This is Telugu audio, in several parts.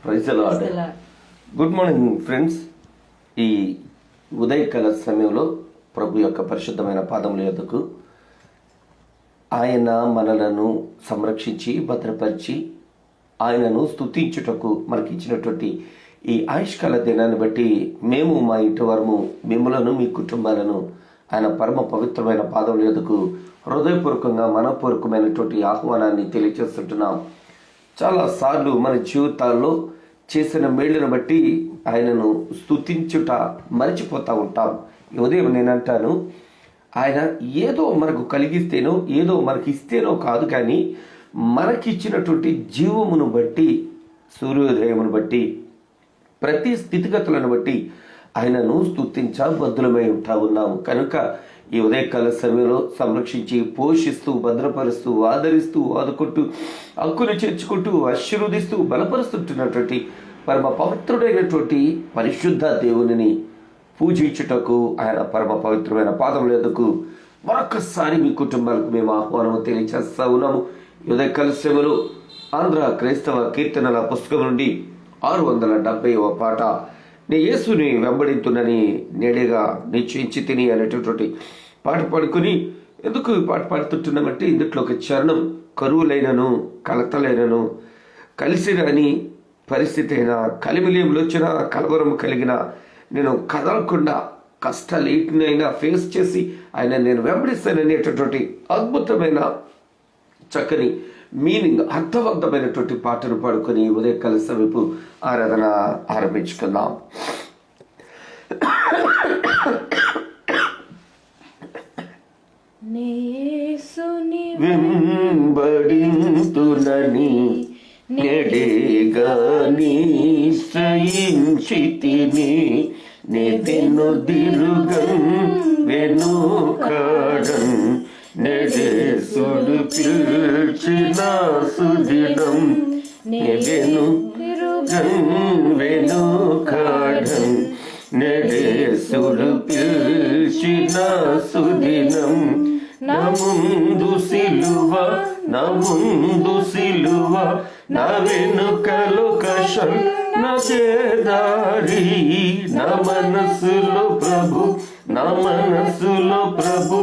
Praise the Lord. Good morning friends. ఈ ఉదయకాల సమయంలో ప్రభు యొక్క పరిశుద్ధమైన పాదముల యొద్దకు ఆయన మనలను సంరక్షించి భద్రపరిచి ఆయనను స్తుతించుటకు మనకి ఇచ్చినటువంటి ఈ ఆయుష్కాల దినాన్ని బట్టి మేము మా ఇంటి వారము మిమ్మలను మీ కుటుంబాలను ఆయన పరమ పవిత్రమైన పాదముల యొద్దకు హృదయపూర్వకంగా మనపూర్వకమైనటువంటి ఆహ్వానాన్ని తెలియజేస్తుంటున్నాం. చాలాసార్లు మన జీవితాల్లో చేసిన మేళ్లను బట్టి ఆయనను స్తుతించుట మర్చిపోతూ ఉంటాం. ఈ ఉదయం నేనంటాను, ఆయన ఏదో మనకు కలిగిస్తేనో ఏదో మనకి ఇస్తేనో కాదు, కానీ మనకిచ్చినటువంటి జీవమును బట్టి, సూర్యోదయమును బట్టి, ప్రతి స్థితిగతులను బట్టి ఆయనను స్తుతించబద్ధులమై ఉంటా ఉన్నాము. కనుక ఈ ఉదయకాల సమయంలో సంరక్షించి పోషిస్తూ భద్రపరుస్తూ ఆదరిస్తూ ఆదుకుంటూ హక్కును చేర్చుకుంటూ ఆశీర్వదిస్తూ బలపరుస్తుంటున్నటువంటి పరమ పవిత్రుడైనటువంటి పరిశుద్ధ దేవునిని పూజించుటకు ఆయన పరమ పవిత్రమైన పాదముల యొద్దకు మరొకసారి మీ కుటుంబాలకు మేము ఆహ్వానము తెలియజేస్తా ఉన్నాము. ఈ ఉదయకాల సమయంలో ఆంధ్ర క్రైస్తవ కీర్తనల పుస్తకం నుండి 670వ పాట, నీ యేసుని వెంబడింతునని నేడేగా నిశ్చయించి తిని అనేటటువంటి పాట పాడుకొని, ఎందుకు ఈ పాట పాడుతుంటున్నామంటే ఇందులో ఒక చరణం, కరువులైనను కలతలైనను కలిసి రాని పరిస్థితి అయినా కలిమిలేములు వచ్చిన కలవరం కలిగిన నేను కదలకుండా కష్టాలు ఏటినైనా ఫేస్ చేసి ఆయన నేను వెంబడిస్తాననేటటువంటి అద్భుతమైన చక్కని మీనింగ్ అర్థవంతమైనటువంటి పాటను పాడుకొని ఉదయకాల సమయపు ఆరాధన ఆరంభించుకుందాం. వెంబడింతునని నెడేగా నిశ్చయించితిని, నెదెను దిరుగం వెనుకాడన్ నెడేసుడు పిల్చిన సుదినం, నెదెను వెనుకాడన్ నెడేసుడు పిల్చిన సుదినం, నా ముందు సిలువ నా ముందు సిలువ నా వెనుకలు కషం నా చేదారి, నా మనసులో ప్రభు నా మనసులో ప్రభు,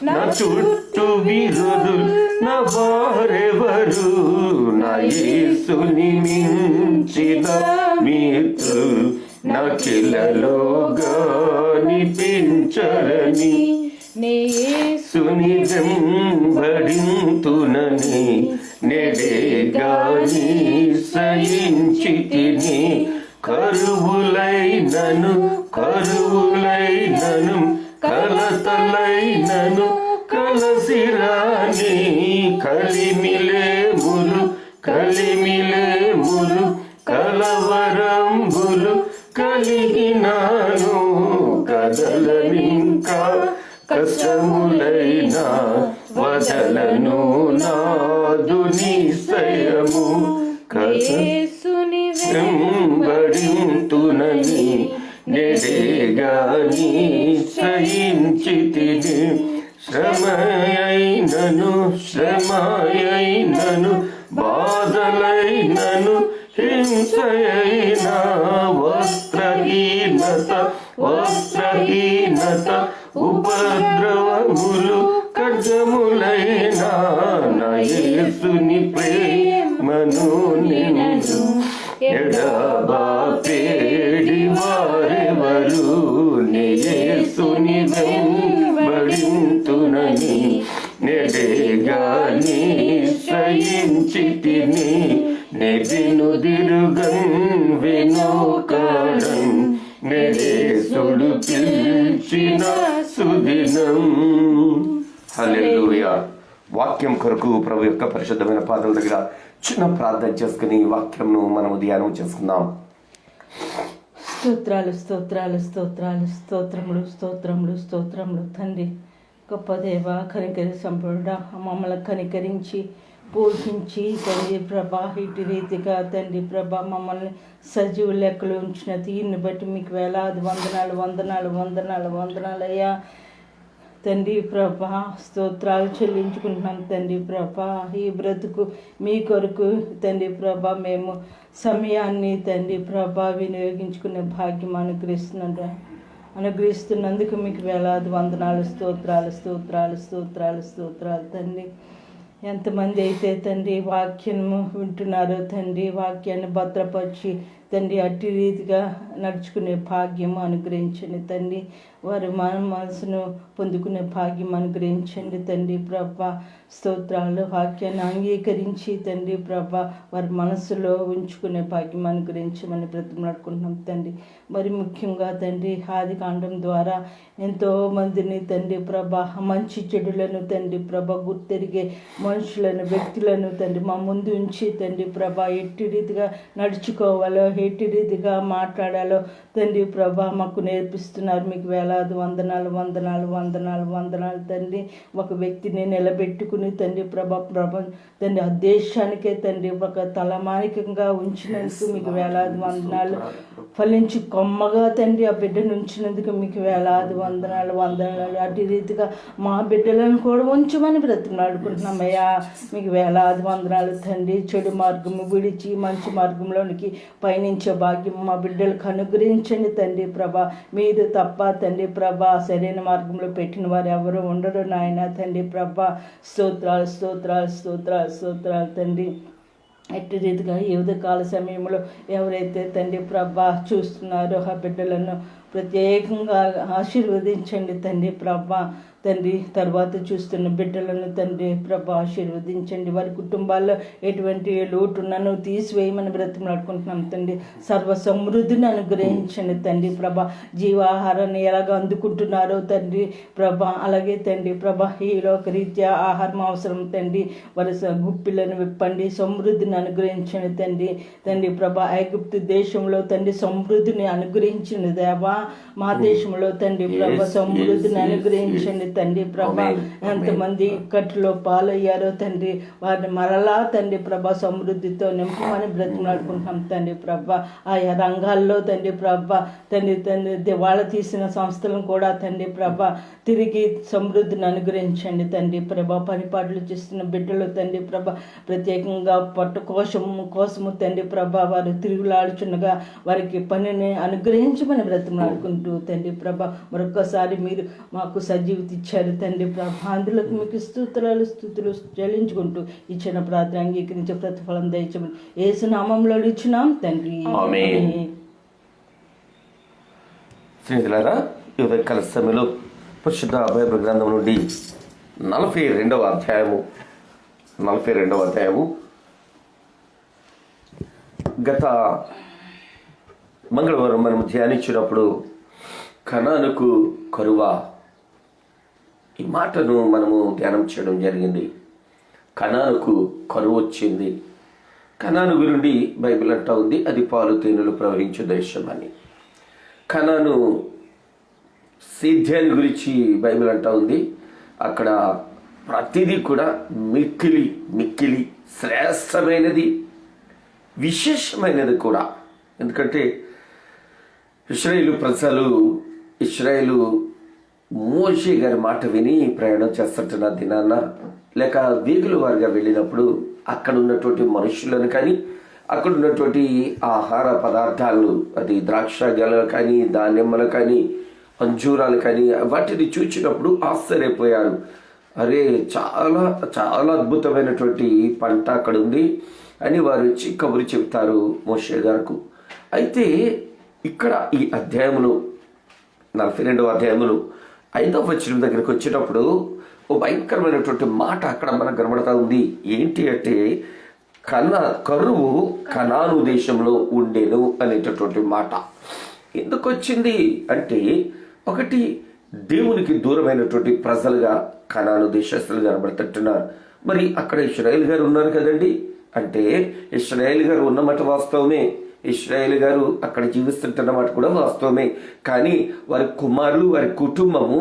నా చుట్టూ విరోధులు నా వారెవరు, నా యేసుని మించిన మిత్రులు నాకిలలో గానిపించరని, యేసుని వెంబడింతునని నేడేగా నిశ్చయించితిని, కరువులైనను కరువులైనను కలతలైనను కలసిరాని, కలిమిలేములు కలిమిలేములు కలవరంబులు కలిగినాను, కదలనింకా కష్టములైనా వదలను నాదు నిశ్చయము, వెంబడింతునని నెడేగా నిశ్చయించితిని, శ్రమయైనను శ్రమయైనను బాధలైనను హింసయైన వస్త్రహీనత వస్త్రహీనత ఉపద్రవములు ఖడ్గములైన, నా యేసుని ప్రేమను నిన్ను ఎడబాపేడి వారెవరు, నీ యేసుని వెంబడింతునని నెడేగా నిశ్చయించితిని, నెదెను దిరుగం వెనుకాడన్ నెడేసుడు పిల్చిన సుదినం. హల్లెలూయా. వాక్యం కొరకు ప్రభు యొక్క పరిశుద్ధమైన పాదాల దగ్గర చిన్న ప్రార్థన చేసుకుని వాక్యంను మనము ధ్యానం చేసుకుందాం. స్తోత్రాలు స్తోత్రాలు స్తోత్రాలు స్తోత్రములు స్తోత్రములు స్తోత్రములు తండ్రి, గొప్ప దేవ, కనికరి సంపూర్ణ మమ్మల్ని కనికరించి పోషించి తండ్రి ప్రభా, ఇటు రీతిగా తండ్రి ప్రభా మమ్మల్ని సజీవ లెక్కలు ఉంచిన తీరుని బట్టి మీకు వేలాది వందనాలు వందనాలు వందనాలు వందనాలు అయ్యా. తండ్రి ప్రభా స్తోత్రాలు చెల్లించుకుంటున్నాం తండ్రి ప్రభా. ఈ బ్రతుకు మీ కొరకు తండ్రి ప్రభా మేము సమయాన్ని తండ్రి ప్రభా వినియోగించుకునే భాగ్యం అనుగ్రహిస్తున్నందుకు మీకు వేలాది వందనాలు, స్తోత్రాలు స్తోత్రాలు స్తోత్రాలు స్తోత్రాలు తండ్రి. ఎంతమంది అయితే తండ్రి వాక్యము వింటున్నారో తండ్రి, వాక్యాన్ని భద్రపరిచి తండ్రి అట్టి రీతిగా నడుచుకునే భాగ్యము అనుగ్రహించండి తండ్రి. వారి మనసును పొందుకునే భాగ్యం అనుగ్రహించండి తండ్రి ప్రభా. స్తోత్రాలు వాక్యాన్ని అంగీకరించి తండ్రి ప్రభా వారి మనసులో ఉంచుకునే భాగ్యం అనుగ్రహించమని బ్రతిమలాడుకుంటున్నాం తండ్రి. మరి ముఖ్యంగా తండ్రి ఆది కాండం ద్వారా ఎంతో మందిని తండ్రి ప్రభా మంచి చెడులను తండ్రి ప్రభా గుర్తెరిగే మనుషులను, వ్యక్తులను తండ్రి మా ముందు ఉంచి తండ్రి ప్రభా ఎట్టి రీతిగా నడుచుకోవాలో, ఎట్టి రీతిగా మాట్లాడాలో తండ్రి ప్రభా మాకు నేర్పిస్తున్నారు. మీకు వేలాది వందనాలు వందనాలు వందనాలు వందనాలు తండ్రి. ఒక వ్యక్తిని నిలబెట్టుకుని తండ్రి ప్రభా తండ్రి ఆ దేశానికే తండ్రి ఒక తలమానికంగా ఉంచినందుకు మీకు వేలాది వందనాలు. ఫలించి కొమ్మగా తండ్రి ఆ బిడ్డను ఉంచినందుకు మీకు వేలాది వందనాలు వందనాలు. అటు రీతిగా మా బిడ్డలను కూడా ఉంచమని బ్రతిమలాడుకుంటున్నామయ్యా. మీకు వేలాది వందనాలు తండ్రి. చెడు మార్గము విడిచి మంచి మార్గంలోనికి పయనించే భాగ్యం మా బిడ్డలకు అనుగ్రహించండి తండ్రి ప్రభా. మీరు తప్ప తండ్రి ప్రభా సరైన మార్గంలో పెట్టిన వారు ఎవరు ఉండరు నాయన తండ్రి ప్రభా. స్తోత్రాలు స్తోత్రాలు స్తోత్రాలు స్తోత్రాలు తండ్రి. ఎట్టి రీతిగా ఈ ఉదయకాల సమయంలో ఎవరైతే తండ్రి ప్రభా చూస్తున్నారో ఆ బిడ్డలను ప్రత్యేకంగా ఆశీర్వదించండి తండ్రి ప్రభా. తండ్రి తర్వాత చూస్తున్న బిడ్డలను తండ్రి ప్రభా ఆశీర్వదించండి. వారి కుటుంబాల్లో ఎటువంటి లోటున్నను తీసివేయమని బ్రతిమలాడుకుంటున్నాం తండ్రి. సర్వ సమృద్ధిని అనుగ్రహించండి తండ్రి ప్రభా. జీవాహారాన్ని ఎలాగ అందుకుంటున్నారో తండ్రి ప్రభా అలాగే తండ్రి ప్రభా ఈ లోకరీత్యా ఆహారం అవసరం తండ్రి. వారి గుప్పిలను విప్పండి, సమృద్ధిని అనుగ్రహించండి తండ్రి. తండ్రి ప్రభా ఐగుప్తు దేశంలో తండ్రి సమృద్ధిని అనుగ్రహించండి దేవా. మా దేశంలో తండ్రి ప్రభా సమృద్ధిని అనుగ్రహించండి తండ్రి ప్రభా. ఎంతమంది ఇక్కట్లో పాలయ్యారో తండ్రి వారిని మరలా తండ్రి ప్రభా సమృద్ధితో నింపమని బ్రతిమలాడుకుంటున్నాం తండ్రి ప్రభా. ఆయా రంగాల్లో తండ్రి ప్రభా తండ్రి తండ్రి దివాళా తీసిన సంస్థలను కూడా తండ్రి ప్రభా తిరిగి సమృద్ధిని అనుగ్రహించండి తండ్రి ప్రభా. పనిపాట్లు చేస్తున్న బిడ్డలు తండ్రి ప్రభా ప్రత్యేకంగా పట్టు కోసము తండ్రి ప్రభా వారు తిరుగులాడుచున్నగా వారికి పనిని అనుగ్రహించమని బ్రతిమలాడుకుంటూ తండ్రి ప్రభా మరొకసారి మీరు మాకు సజీవిత ఇచ్చారు తండ్రి ప్రభా. అందులోకి మీకు స్తుతులు చెల్లించుకుంటూ ఇచ్చిన ప్రార్థన అంగీకరించే ప్రతిఫలం దయచమని యేసు నామములో ఇచ్చినాం తండ్రి. స్నేహితులారా, ఈ ఉదయకాల సమయంలో పరిశుద్ధ బైబిల్ గ్రంథం నుండి 42వ అధ్యాయము గత మంగళవారం మనం ధ్యానించినప్పుడు కనానుకు కరువా ఈ మాటను మనము ధ్యానం చేయడం జరిగింది. కనానుకు కరువు వచ్చింది. కనాను గురించి బైబిల్ అంటా ఉంది అది పాలు తేనెలు ప్రవహించే దేశం అని. కనాను సేద్యాన్ని గురించి బైబిల్ అంటా ఉంది. అక్కడ ప్రతిదీ కూడా మిక్కిలి శ్రేష్టమైనది, విశేషమైనది కూడా. ఎందుకంటే ఇశ్రాయేలు మోషే గారి మాట విని ప్రయాణం చేస్తుంటున్న దినాన లేక వేగుల వారిగా వెళ్ళినప్పుడు అక్కడ ఉన్నటువంటి మనుషులను కానీ అక్కడ ఉన్నటువంటి ఆహార పదార్థాలను, అది ద్రాక్ష గెలలు కానీ ధాన్యములు కానీ అంజూరాలు కానీ వాటిని చూచినప్పుడు ఆశ్చర్యపోయారు. అరే చాలా చాలా అద్భుతమైనటువంటి పంట అక్కడ ఉంది అని వారు వచ్చి కబురు చెబుతారు మోషే గారికి. అయితే ఇక్కడ ఈ అధ్యాయములు 42వ అధ్యాయములు 5వ వచనం దగ్గరికి వచ్చేటప్పుడు ఓ భయంకరమైనటువంటి మాట అక్కడ మనకు కనబడతా ఉంది. ఏంటి అంటే కరువు కనాను దేశంలో ఉండేను అనేటటువంటి మాట. ఎందుకు వచ్చింది అంటే ఒకటి దేవునికి దూరమైనటువంటి ప్రజలుగా కనాను దేశస్తులు కనబడుతుంటున్నారు. మరి అక్కడ ఇశ్రాయేల్ గారు ఉన్నారు కదండి. అంటే ఇశ్రాయేల్ గారు ఉన్నమాట వాస్తవమే, ఇశ్రాయేల్ గారు అక్కడ జీవిస్తుంటున్నమాట కూడా వాస్తవమే. కానీ వారి కుమారులు వారి కుటుంబము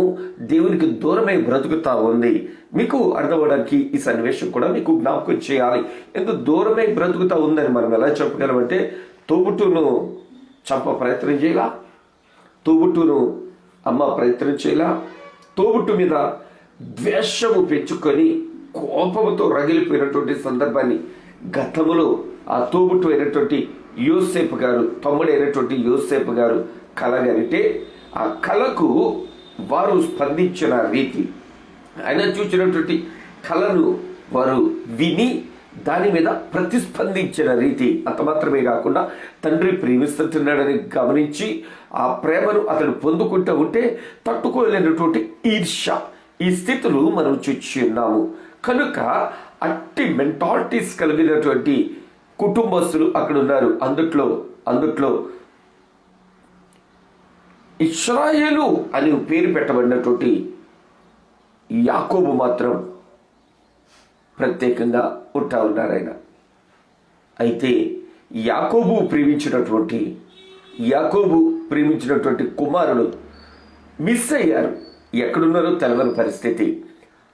దేవునికి దూరమై బ్రతుకుతా ఉంది. మీకు అర్థమవడానికి ఈ సన్నివేశం కూడా మీకు జ్ఞాపకం చేయాలి. ఎందుకు దూరమై బ్రతుకుతా ఉందని మనం ఎలా చెప్పగలమంటే తోబుట్టును చంప ప్రయత్నం చేయాలా, తోబుట్టును అమ్మ ప్రయత్నం చేయాలా, తోబుట్టు మీద ద్వేషము పెంచుకొని కోపంతో రగిలిపోయినటువంటి సందర్భాన్ని గతంలో ఆ తోబుట్టు అయినటువంటి యోసేపు గారు, తమ్ముడైనటువంటి యోసేపు గారు కలగనితే ఆ కళకు వారు స్పందించిన రీతి, ఆయన చూసినటువంటి కళను వారు విని దాని మీద ప్రతిస్పందించిన రీతి, అంత మాత్రమే కాకుండా తండ్రి ప్రేమిస్తున్నాడని గమనించి ఆ ప్రేమను అతను పొందుకుంటూ ఉంటే తట్టుకోలేనటువంటి ఈర్ష్య, ఈ స్థితులు మనం చూచి ఉన్నాము. కనుక అట్టి మెంటాలిటీస్ కలిగినటువంటి కుటుంబస్తులు అక్కడ ఉన్నారు. అందుట్లో ఇశ్రాయేలు అని పేరు పెట్టబడినటువంటి యాకోబు మాత్రం ప్రత్యేకంగా ఉంటా ఉన్నారు ఆయన. అయితే యాకోబు ప్రేమించినటువంటి కుమారులు మిస్ అయ్యారు. ఎక్కడున్నారో తెలవని పరిస్థితి.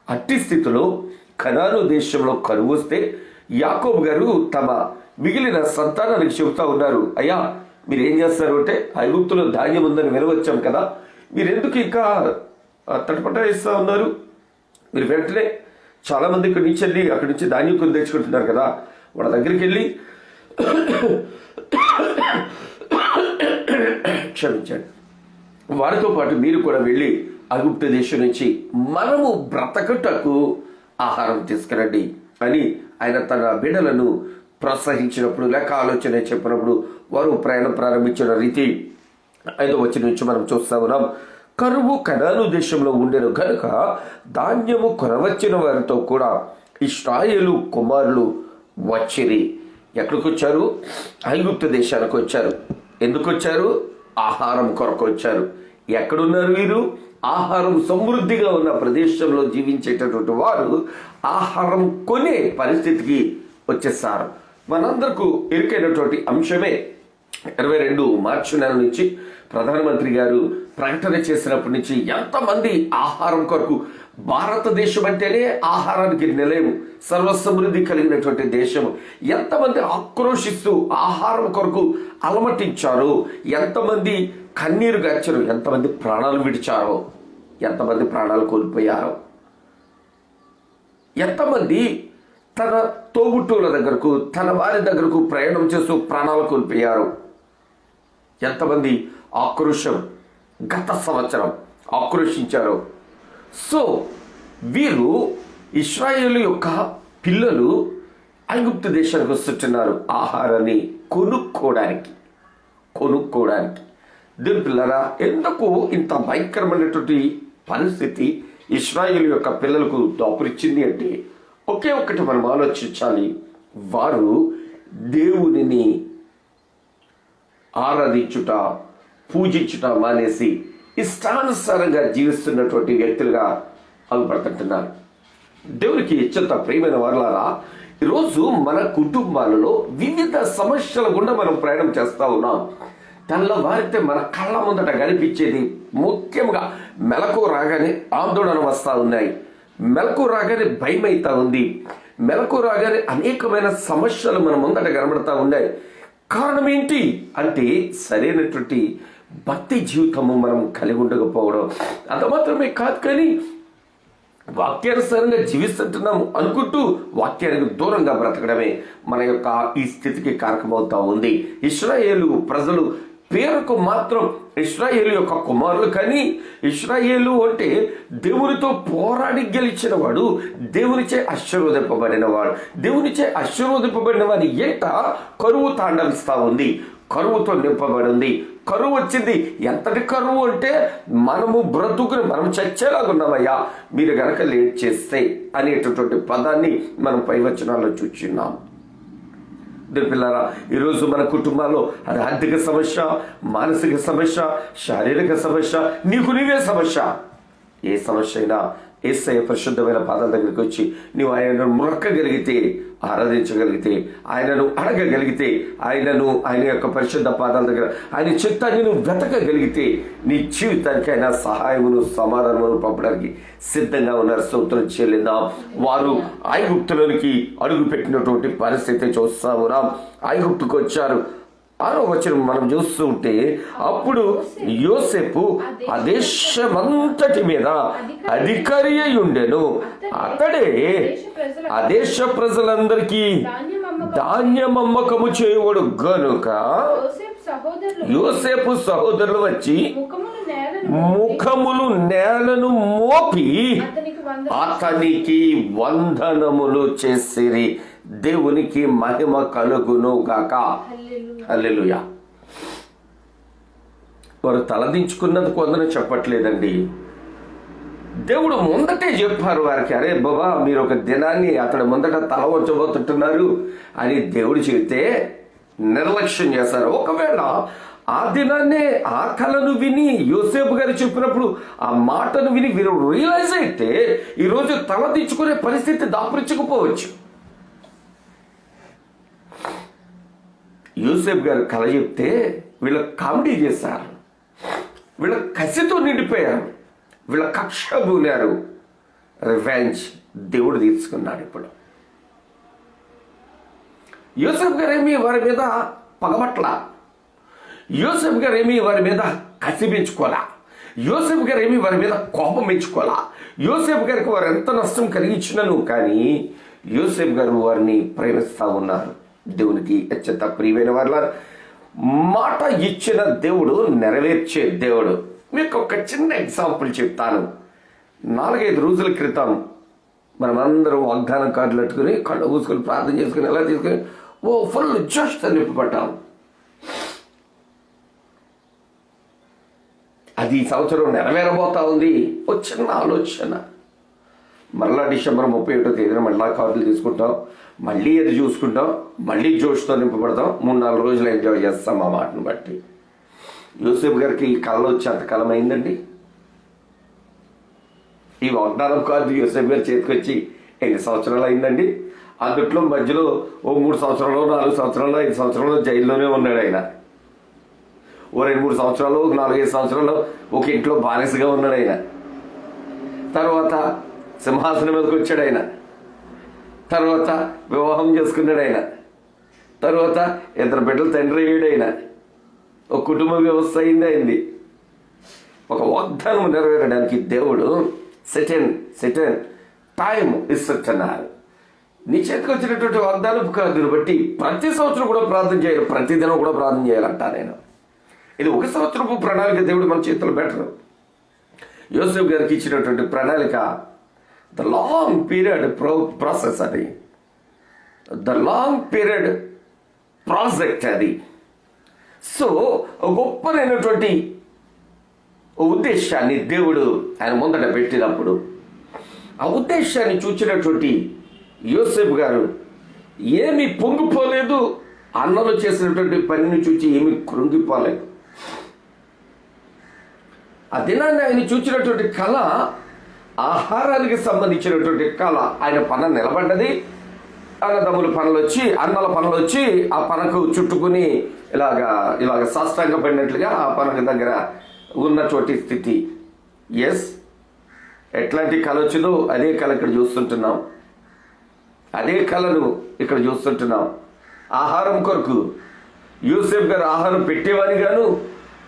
అట్టి స్థితిలో కనాను దేశంలో కరువు వస్తే యాకోబు గారు తమ మిగిలిన సంతానానికి చెబుతా ఉన్నారు, అయ్యా మీరు ఏం చేస్తారు అంటే, ఐగుప్తులో ధాన్యం ఉందని వినవచ్చాం కదా, మీరు ఎందుకు ఇంకా తటపటాయిస్తూ ఉన్నారు? మీరు వెంటనే చాలా మంది ఇక్కడి నుంచి వెళ్ళి అక్కడి నుంచి ధాన్యం కొని తెచ్చుకుంటున్నారు కదా, వాళ్ళ దగ్గరికి వెళ్ళి క్షమించండి, వారితో పాటు మీరు కూడా వెళ్ళి ఐగుప్తు దేశం నుంచి మనము బ్రతకటకు ఆహారం తీసుకురండి అని ఆయన తన బిడ్డలను ప్రోత్సహించినప్పుడు, లేక ఆలోచన చెప్పినప్పుడు వారు ప్రయాణం ప్రారంభించిన రీతి 5వ వచనం నుంచి మనం చూస్తా ఉన్నాం. కరువు కనాను దేశంలో ఉండెను కనుక ధాన్యము కొనవచ్చిన వారితో కూడా ఇశ్రాయేలు కుమారులు వచ్చిరి. ఎక్కడికి వచ్చారు? ఐగుప్తు దేశానికి వచ్చారు. ఎందుకు వచ్చారు? ఆహారం కొరకు వచ్చారు. ఎక్కడున్నారు వీరు? ఆహారం సమృద్ధిగా ఉన్న ప్రదేశంలో జీవించేటటువంటి వారు ఆహారం కొనే పరిస్థితికి వచ్చేసారు. మనందరకు ఎరుకైనటువంటి అంశమే 22 మార్చి నెల నుంచి ప్రధానమంత్రి గారు ప్రకటన చేసినప్పటి నుంచి ఎంతమంది ఆహారం కొరకు, భారతదేశం అంటేనే ఆహారానికి నిలయం, సర్వసమృద్ధి కలిగినటువంటి దేశం, ఎంతమంది ఆక్రోషిస్తూ ఆహారం కొరకు అలమటించారో, ఎంతమంది కన్నీరు గార్చారో, ఎంతమంది ప్రాణాలు విడిచారో, ఎంతమంది ప్రాణాలు కోల్పోయారో, ఎంతమంది తన తోబుట్టువుల దగ్గరకు, తన వారి దగ్గరకు ప్రయాణం చేస్తూ ప్రాణాలు కోల్పోయారు, ఎంతమంది ఆక్రోషం గత సంవత్సరం ఆక్రోషించారు. సో వీరు ఇశ్రాయేలు యొక్క పిల్లలు ఐగుప్తు దేశానికి వస్తుంటున్నారు ఆహారాన్ని కొనుక్కోవడానికి. దీని పిల్లరా, ఎందుకు ఇంత భయంకరమైనటువంటి పరిస్థితి ఇశ్రాయేలు యొక్క పిల్లలకు దాపురిచ్చింది అంటే ఒకే ఒక్కటి మనం ఆలోచించాలి. వారు దేవునిని ఆరాధించుట, పూజించుట మానేసి ఇష్టానుసారంగా జీవిస్తున్నటువంటి వ్యక్తులుగా అగుపడుతుంటున్నారు. దేవునికి అత్యంత ప్రియమైన వారలారా, ఈరోజు మన కుటుంబాలలో వివిధ సమస్యల గుండా మనం ప్రయాణం చేస్తూ ఉన్నాం. తెల్లవారితే మన కళ్ళ ముందట కనిపించేది ముఖ్యంగా మెలకు రాగానే ఆందోళన వస్తూ ఉన్నాయి, మెలకు రాగానే భయం అవుతా ఉంది, మెలకు రాగానే అనేకమైన సమస్యలు మన ముందట కనబడతా ఉన్నాయి. కారణం ఏంటి అంటే సరైనటువంటి భక్తి జీవితము మనం కలిగి ఉండకపోవడం. అంత మాత్రమే కాదు, కానీ వాక్యానుసారంగా జీవిస్తుంటున్నాము అనుకుంటూ వాక్యానికి దూరంగా బ్రతకడమే మన యొక్క ఈ స్థితికి కారకమవుతా ఉంది. ఇశ్రాయేలు ప్రజలు పేరుకు మాత్రం ఇశ్రాయేలు యొక్క కుమారులు, కానీ ఇశ్రాయేలు అంటే దేవునితో పోరాడి గెలిచిన వాడు, దేవునిచే ఆశీర్వదింపబడిన వాడు. దేవునిచే ఆశీర్వదింపబడిన వాడి ఏట కరువు తాండవిస్తా ఉంది, కరువుతో నింపబడి ఉంది. కరువు వచ్చింది. ఎంతటి కరువు అంటే మనము బ్రతుకుని మనం చచ్చేలాగా ఉన్నామయ్యా, మీరు గనక లేట్ చేస్తే అనేటటువంటి పదాన్ని మనం పై వచనాల్లో చూస్తున్నాం. పిల్లరా, ఈరోజు మన కుటుంబాల్లో అది ఆర్థిక సమస్య, మానసిక సమస్య, శారీరక సమస్య, నీకు నీవే సమస్య, ఏ సమస్య అయినా యేసయ్య పరిశుద్ధమైన పాదాల దగ్గరికి వచ్చి నువ్వు ఆయనను మొక్కగలిగితే, ఆరాధించగలిగితే, ఆయనను అడగగలిగితే, ఆయన యొక్క పరిశుద్ధ పాదాల దగ్గర ఆయన చిత్తాన్ని నువ్వు వెతకగలిగితే నీ జీవితానికి ఆయన సహాయమును సమాధానమును పంపడానికి సిద్ధంగా ఉన్నారు. స్తోత్రం చెల్లిందాం. వారు ఐగుప్తులోనికి అడుగు పెట్టినటువంటి పరిస్థితి చూస్తా ఉన్నాం. ఐగుప్తుకు వచ్చారు. 6వ వచనం మనం చూస్తూ ఉంటే, అప్పుడు యోసేపు ఆ దేశమంతటి మీద అధికారి అయి ఉండెను. అతడే ఆ దేశ ప్రజలందరికీ ధాన్యం అమ్మకము చేయవడు గనుక యోసేపు సహోదరులు వచ్చి ముఖములు నేలను మోపి అతనికి వందనములు చేసిరి. దేవునికి మహిమ కలుగును గాక. హల్లెలూయా. వారు తలదించుకున్నందుకు వందనం చెప్పట్లేదండి. దేవుడు ముందటే చెప్పారు వారికి, అరే బాబా మీరు ఒక దినాన్ని అతడు ముందట తల వంచబోతుంటున్నారు అని దేవుడు చెబితే నిర్లక్ష్యం చేశారు. ఒకవేళ ఆ దినాన్నే ఆ కళను విని యోసేపు గారు చెప్పినప్పుడు ఆ మాటను విని వీరు రియలైజ్ అయితే ఈరోజు తలదించుకునే పరిస్థితి దాపురించకపోవచ్చు. యూసేఫ్ గారు కళ చెప్తే వీళ్ళ కామెడీ చేశారు, వీళ్ళ కసితో నిండిపోయారు, వీళ్ళ కక్ష బూలారు. రివెంజ్ దేవుడు తీసుకున్నాడు. ఇప్పుడు యూసేఫ్ గారు ఏమి వారి మీద పగబట్ల, యూసేఫ్ గారు ఏమి వారి మీద కసి పెంచుకోవాలా, యోసేపు గారు ఏమి వారి మీద కోపం పెంచుకోవాలా. యోసేపు గారికి వారు ఎంత నష్టం కలిగించినను కానీ యోసేపు గారు వారిని ప్రేమిస్తూ ఉన్నారు. దేవునికి అత్యంత ప్రియమైన వాళ్ళ మాట ఇచ్చిన దేవుడు నెరవేర్చే దేవుడు. మీకు ఒక చిన్న ఎగ్జాంపుల్ చెప్తాను. 4-5 రోజుల క్రితం మనమందరం వాగ్దానం కార్డులు పెట్టుకుని కళ్ళు కూసుకొని ప్రార్థన చేసుకుని ఎలా తీసుకుని ఫుల్ జోష్తో నింపబడ్డాం. అది ఈ సంవత్సరం నెరవేరబోతా ఉంది. ఒక చిన్న ఆలోచన, మరలా డిసెంబర్ 31వ మళ్ళా కార్డులు తీసుకుంటాం, మళ్ళీ అది చూసుకుంటాం, మళ్ళీ జోష్తో నింపబడతాం, 3-4 రోజులు ఎంజాయ్ చేస్తాం ఆ మాటను బట్టి. యూసేఫ్ గారికి ఈ కళ వచ్చి అంతకాలం అయిందండి. ఈ వాగ్దానం కార్డు యూసేఫ్ గారి చేతికి వచ్చి ఎన్ని సంవత్సరాలు అయిందండి. అందుట్లో మధ్యలో ఓ 3 సంవత్సరాలు, 4 సంవత్సరాలు, 5 సంవత్సరాలు జైల్లోనే ఉన్నాడు ఆయన. ఓ 2-3 సంవత్సరాలు, 4-5 సంవత్సరాలు ఒక ఇంట్లో బానిసగా ఉన్నాడు ఆయన. తర్వాత సింహాసనం మీదకి వచ్చాడు ఆయన. తర్వాత వివాహం చేసుకున్నాడు ఆయన. తర్వాత 2 బిడ్డలు తండ్రి అయ్యాడు ఆయన. ఒక కుటుంబ వ్యవస్థ అయింది. ఒక వాగ్దానం నెరవేరడానికి దేవుడు సెటన్ టైం ఇస్తున్నారు. నీ చేతికి వచ్చినటువంటి వాగ్దానం కార్డును బట్టి ప్రతి సంవత్సరం కూడా ప్రార్థన చేయాలి, ప్రతిదినం కూడా ప్రార్థన చేయాలంట నేను. ఇది 1 సంవత్సరపు ప్రణాళిక దేవుడు మన చేతులు పెట్టరు. యోసేఫ్ గారికి ఇచ్చినటువంటి ప్రణాళిక ద లాంగ్ పీరియడ్ ప్రాసెస్, అది ద లాంగ్ పీరియడ్ ప్రాజెక్ట్ అది. సో గొప్పనైనటువంటి ఉద్దేశాన్ని దేవుడు ఆయన ముందట పెట్టినప్పుడు ఆ ఉద్దేశాన్ని చూచినటువంటి యోసేఫ్ గారు ఏమి పొంగిపోలేదు, అన్నలు చేసినటువంటి పనిని చూచి ఏమి కృంగిపోలేదు. ఆ దినాన్ని ఆయన చూచినటువంటి కళ ఆహారానికి సంబంధించినటువంటి కళ. ఆయన పన నిలబడ్డది, అన్నదమ్ముల పనులు వచ్చి, అన్నల పనులు వచ్చి ఆ పనకు చుట్టుకుని ఇలాగ సాష్టాంగ పడినట్లుగా ఆ పనకు దగ్గర ఉన్నటువంటి స్థితి. ఎస్, ఎట్లాంటి కళ వచ్చిందో అదే కళ ఇక్కడ చూస్తుంటున్నాం. అదే కళను ఇక్కడ చూస్తుంటున్నాం. ఆహారం కొరకు యూసేఫ్ గారు ఆహారం పెట్టేవాని గాను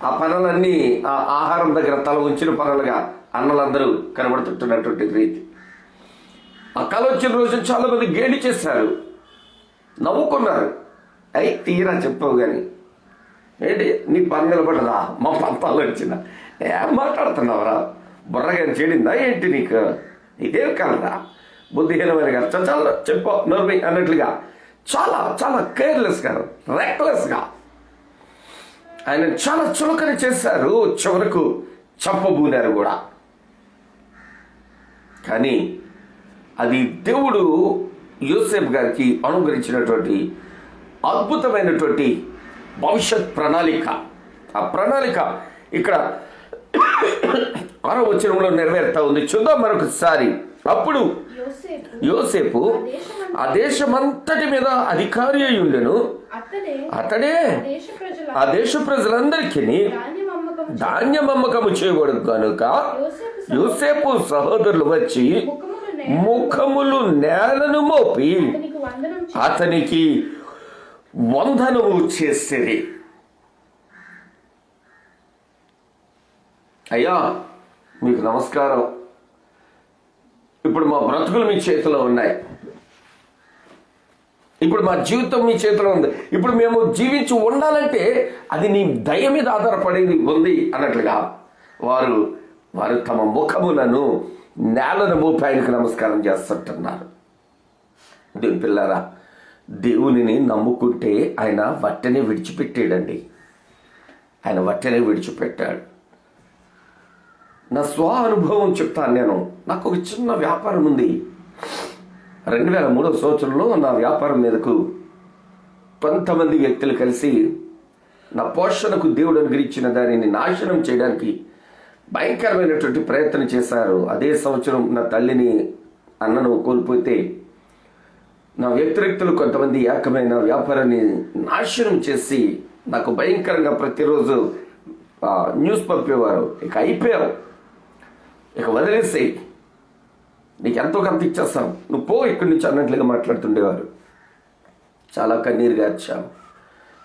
ఆ పనులన్నీ ఆ ఆహారం దగ్గర తల ఉంచిన పనులుగా అన్నలందరూ కనబడుతుంటున్నటువంటి రీతి. ఆ కళ వచ్చిన రోజు చాలా మంది గేలి చేశారు, నవ్వుకున్నారు. అయి తీరా చెప్పవు కానీ ఏంటి నీ పని నిలబడదా, మా పంతాలు వచ్చిన ఏం మాట్లాడుతున్నావురా, బుర్రగా చేడిందా ఏంటి నీకు, ఇదేం కలరా, బుద్ధిహీనమైన గారు చాలా చెప్పు నోర్మి అన్నట్లుగా చాలా చాలా కేర్లెస్గా, రెక్లెస్గా ఆయన చాలా చులకన చేశారు. చివరకు చంపబూనారు కూడా. కానీ అది దేవుడు యోసేఫ్ గారికి అనుగ్రహించినటువంటి అద్భుతమైనటువంటి భవిష్యత్ ప్రణాళిక. ఆ ప్రణాళిక ఇక్కడ 6వ వచనంలో నెరవేరుతా ఉంది. చూద్దాం మరొకసారి. అప్పుడు యోసేపు ఆ దేశమంతటి మీద అధికారి అయి ఉండెను. అతడే ఆ దేశ ప్రజలందరికీ ధాన్యం అమ్మకము చేయబడు కనుక యోసేపు సహోదరులు వచ్చి ముఖములు నేలను మోపి అతనికి వందనము చేసిరి. అయ్యా మీకు నమస్కారం, ఇప్పుడు మా బ్రతుకులు మీ చేతిలో ఉన్నాయి, ఇప్పుడు మా జీవితం మీ చేతిలో ఉంది, ఇప్పుడు మేము జీవించి ఉండాలంటే అది నీ దయ మీద ఆధారపడేది ఉంది అన్నట్లుగా వారు తమ ముఖములను నేలను మోపి ఆయనకు నమస్కారం చేస్తుంటున్నారు. దేవుని పిల్లారా, దేవునిని నమ్ముకుంటే ఆయన వట్టనే విడిచిపెట్టాడండి. ఆయన వట్టనే విడిచిపెట్టాడు. నా స్వ అనుభవం చెప్తాను నేను. నాకు ఒక చిన్న వ్యాపారం ఉంది. 2003 సంవత్సరంలో నా వ్యాపారం మీదకు కొంతమంది వ్యక్తులు కలిసి నా పోషణకు దేవుడు అనుగ్రహించిన దానిని నాశనం చేయడానికి భయంకరమైనటువంటి ప్రయత్నం చేశారు. అదే సంవత్సరం నా తల్లిని అన్నను కోల్పోతే నా వ్యతిరేక్తులు కొంతమంది ఏకమైన వ్యాపారాన్ని నాశనం చేసి నాకు భయంకరంగా ప్రతిరోజు న్యూస్ పంపేవారు. ఇక అయిపోయావు, ఇక వదిలేసేయి, నీకు ఎంతో కొంత ఇచ్చేస్తాం, నువ్వు పో ఇక్కడి నుంచి అన్నట్లుగా మాట్లాడుతుండేవారు. చాలా కన్నీరు గార్చాము,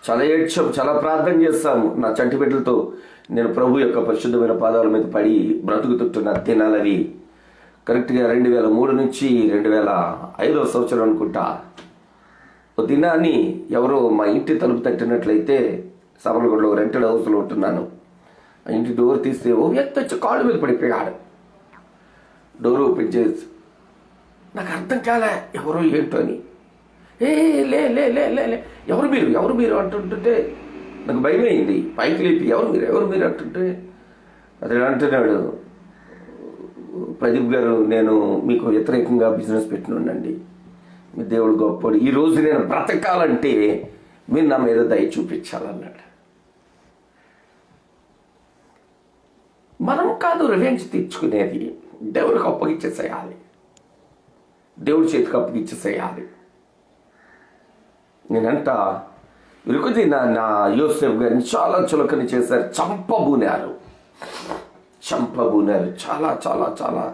చాలా ఏడ్చాము, చాలా ప్రార్థన చేస్తాము. నా చంటి బిడ్డలతో నేను ప్రభు యొక్క పరిశుద్ధమైన పాదాల మీద పడి బ్రతుకుతుంటున్న దినాలవి కరెక్ట్గా 2003 నుంచి 2005 సంవత్సరం అనుకుంటా. ఒక దినాన్ని ఎవరో మా ఇంటి తలుపు తట్టినట్లయితే, సామలగూడలో రెంటెడ్ హౌస్లో ఉంటున్నాను, ఆ ఇంటి డోర్ తీస్తే ఓ వ్యక్తి వచ్చి కాళ్ళు మీద పడిపోయాడు. డోర్ ఓపెన్ చేసి నాకు అర్థం కాలే ఎవరో ఏంటో అని. లే లే లే లే లే ఎవరు మీరు అంటుంటే నాకు భయమైంది. పైకి లేపి ఎవరు మీరు అంటుంటే అతడు అంటున్నాడు, ప్రదీప్ గారు, నేను మీకు వ్యతిరేకంగా బిజినెస్ పెట్టినండి, మీ దేవుడు గొప్పడు, ఈరోజు నేను బ్రతకాలంటే మీరు నా మీద దయ చూపించాలన్నాడు. మనం కాదు రివెంజ్ తీర్చుకునేది, దేవుడికి అప్పగిచ్చేసేయాలి, దేవుడి చేతికి అప్పగిచ్చేసేయాలి. నేనంట ఇరుకుది నా యోసేఫ్ గారిని చాలా చులకని చేశారు, చంపబూనారు, చాలా చాలా చాలా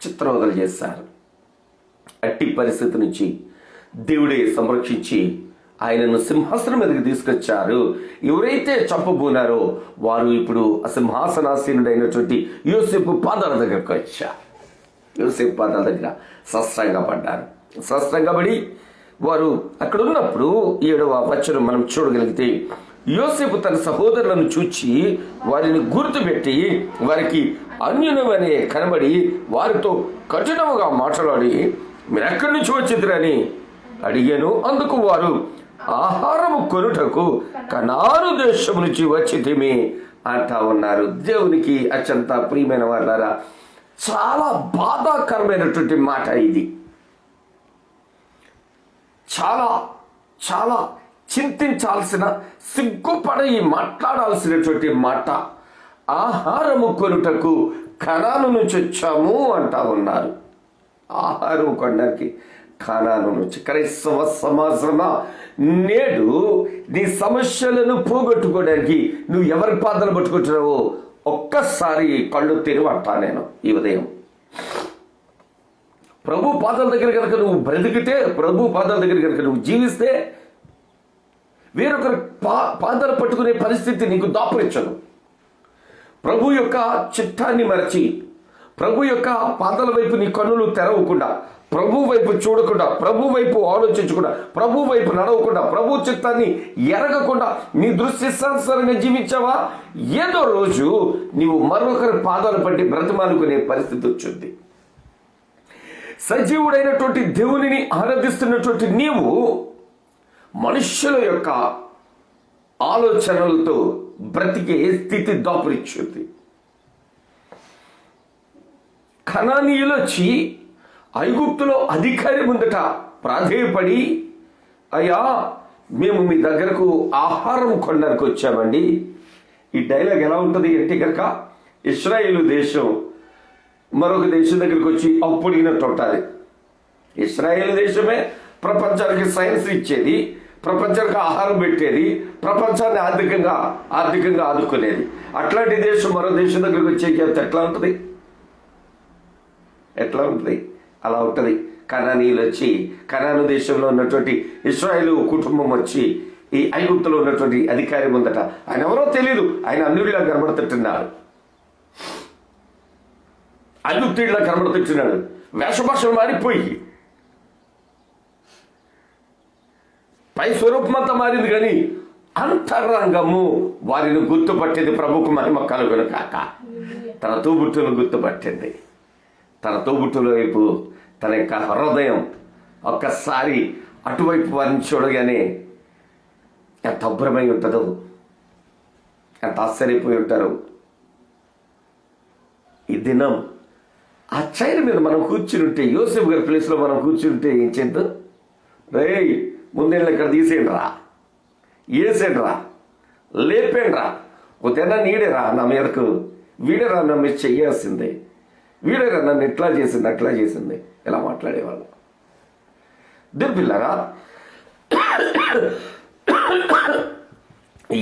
చిత్రవదలు చేశారు. అట్టి పరిస్థితి నుంచి దేవుడే సంరక్షించి ఆయనను సింహాసనం మీదకి తీసుకొచ్చారు. ఎవరైతే చంపబోనారో వారు ఇప్పుడు సింహాసనాసీనుడైనటువంటి యోసేపు పాదాల దగ్గరకు వచ్చారు. యోసేపు పాదాల దగ్గర సాష్టాంగపడ్డారు. సాష్టాంగపడి వారు అక్కడ ఉన్నప్పుడు 7వ వచనం మనం చూడగలిగితే, యోసేపు తన సహోదరులను చూచి వారిని గుర్తుపెట్టి వారికి అన్యునమనే కనబడి వారితో కఠినముగా మాట్లాడి, మీరు ఎక్కడి నుంచి వచ్చిందిరని అడిగాను. అందుకు వారు, ఆహారము కొనుటకు కనాను దేశం నుంచి వచ్చితిమి అంటా ఉన్నారు. దేవునికి అత్యంత ప్రియమైన వాళ్ళారా, చాలా బాధాకరమైనటువంటి మాట ఇది. చాలా చాలా చింతించాల్సిన, సిగ్గుపడి మాట్లాడాల్సినటువంటి మాట. ఆహారము కొనుటకు కనాను నుంచి వచ్చాము అంటా ఉన్నారు. ఆహారం కొనడానికి కనాను నుంచి. క్రైస్తవ సమాజమా, నేడు నీ సమస్యలను పోగొట్టుకోవడానికి నువ్వు ఎవరి పాదాలు పట్టుకుంటున్నావో ఒక్కసారి కళ్ళు తెరవంటా నేను ఈ ఉదయం. ప్రభు పాదాల దగ్గర కనుక నువ్వు బ్రతికితే, ప్రభు పాదాల దగ్గర కనుక నువ్వు జీవిస్తే, వేరొకరి పాదాలు పట్టుకునే పరిస్థితి నీకు దాపురించదు. ప్రభు యొక్క చిత్తాన్ని మరచి, ప్రభు యొక్క పాదాల వైపు నీ కన్నులు తెరవకుండా, ప్రభు వైపు చూడకుండా, ప్రభు వైపు ఆలోచించకుండా, ప్రభు వైపు నడవకుండా, ప్రభు చిత్తాన్ని ఎరగకుండా నీ దృష్టిసానుసారంగా జీవించావా, ఏదో రోజు నీవు మరొకరి పాదాలు పట్టి బ్రతిమాలుకునే పరిస్థితి వచ్చింది. సజీవుడైనటువంటి దేవునిని ఆరాధిస్తున్నటువంటి నీవు మనుష్యుల యొక్క ఆలోచనలతో బ్రతికే స్థితి దాపురించింది. కనానీయులు వచ్చి ఐగుప్తులో అధికారి ముందట ప్రాధేయపడి, అయ్యా మేము మీ దగ్గరకు ఆహారం కొనడానికి వచ్చామండి. ఈ డైలాగ్ ఎలా ఉంటుంది అంటే కనుక, ఇశ్రాయేలు దేశం మరొక దేశం దగ్గరికి వచ్చి అప్పుడిగినట్టు ఉంటుంది. ఇశ్రాయేల్ దేశమే ప్రపంచానికి సైన్స్ ఇచ్చేది, ప్రపంచానికి ఆహారం పెట్టేది, ప్రపంచాన్ని ఆర్థికంగా ఆదుకునేది. అట్లాంటి దేశం మరో దేశం దగ్గరికి వచ్చేకి ఎట్లా ఉంటుంది? అలా ఉంటుంది. కనానీయులు వచ్చి, కనాను దేశంలో ఉన్నటువంటి ఇశ్రాయేలు కుటుంబం వచ్చి ఈ ఐగుప్తులో ఉన్నటువంటి అధికారి ముందట, ఆయన ఎవరో తెలియదు, ఆయన అన్యుడిగా కనబడుతుంటున్నారు. అద్భుతుడిలా కనబడుతున్నాడు. వేషభాషలు మారిపోయి పై స్వరూపమంతా మారింది, కానీ అంతరంగము వారిని గుర్తుపట్టేది ప్రభుకు మహిమ కలుగును కాక. తన తోబుట్టును గుర్తుపట్టింది. తన తోబుట్టుల వైపు తన యొక్క హృదయం ఒక్కసారి అటువైపు వారిని చూడగానే ఎంత అభ్రమై ఉంటుందో, ఎంత ఆశ్చర్యపోయి ఉంటారు. ఈ దినం ఆ చైర్ మీద మనం కూర్చుని ఉంటే, యోసేపు గారి ప్లేస్లో మనం కూర్చుంటే ఏం చేద్దాం? రేయ్ ముందేళ్ళు ఇక్కడ తీసేయండిరా, వేసేయండిరా, లేపేయండిరా, కొద్దిగా నీడేరా నా మీదకు, వీడేరా నా మీద చెయ్యాల్సిందే, వీడేరా నన్ను ఎట్లా చేసింది అట్లా చేసింది, ఇలా మాట్లాడేవాళ్ళు. దిప్పిల్లారా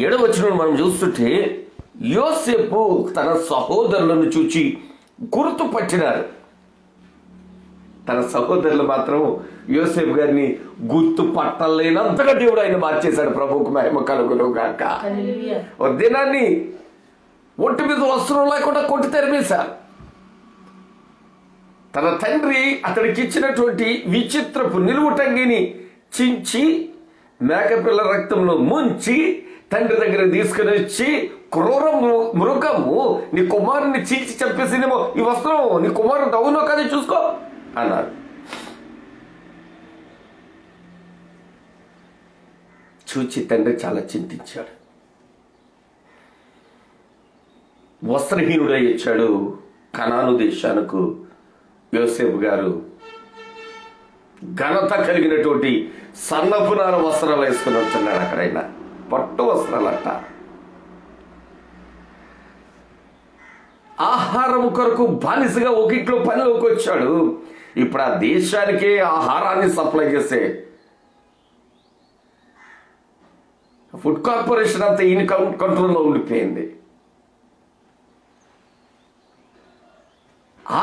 7వ వచనం మనం చూస్తుంటే, యోసేపు తన సహోదరులను చూచి గుర్తుపట్టినారు. తన సహోదరులు మాత్రం యోసేపు గారిని గుర్తుపట్టలేనంతగా దేవుడు ఆయన మార్చేశాడు. ప్రభువుకు మహిమ కలుగును గాక. ఒక దినాన్ని ఒంటి మీద వస్త్రం లేకుండా కొట్టి తెరమేశారు. తన తండ్రి అతడికి ఇచ్చినటువంటి విచిత్రపు నిలువుటంగిని చించి మేకపిల్ల రక్తంలో ముంచి తండ్రి దగ్గర తీసుకుని వచ్చి, క్రూర మృగము నీ కుమారుని చీల్చి చంపేసిందేమో, ఈ వస్త్రం నీ కుమారుడు అవునో కానీ చూసుకో అన్నారు. చూచి తండ్రి చాలా చింతించాడు. వస్త్రహీనుడై ఇచ్చాడు. కనాను దేశానికి యోసేపు గారు ఘనత కలిగినటువంటి సన్నపునార వస్త్రాలు వేసుకుని ఉంటున్నాడు. అక్కడైనా పట్టు వస్త్రాలట. ఆహారం కొరకు బానిసగా ఒక ఇంట్లో పనిలోకి వచ్చాడు. ఇప్పుడు ఆ దేశానికే ఆహారాన్ని సప్లై చేసే ఫుడ్ కార్పొరేషన్ అంతా ఈయన కంట్రోల్లో ఉండిపోయింది.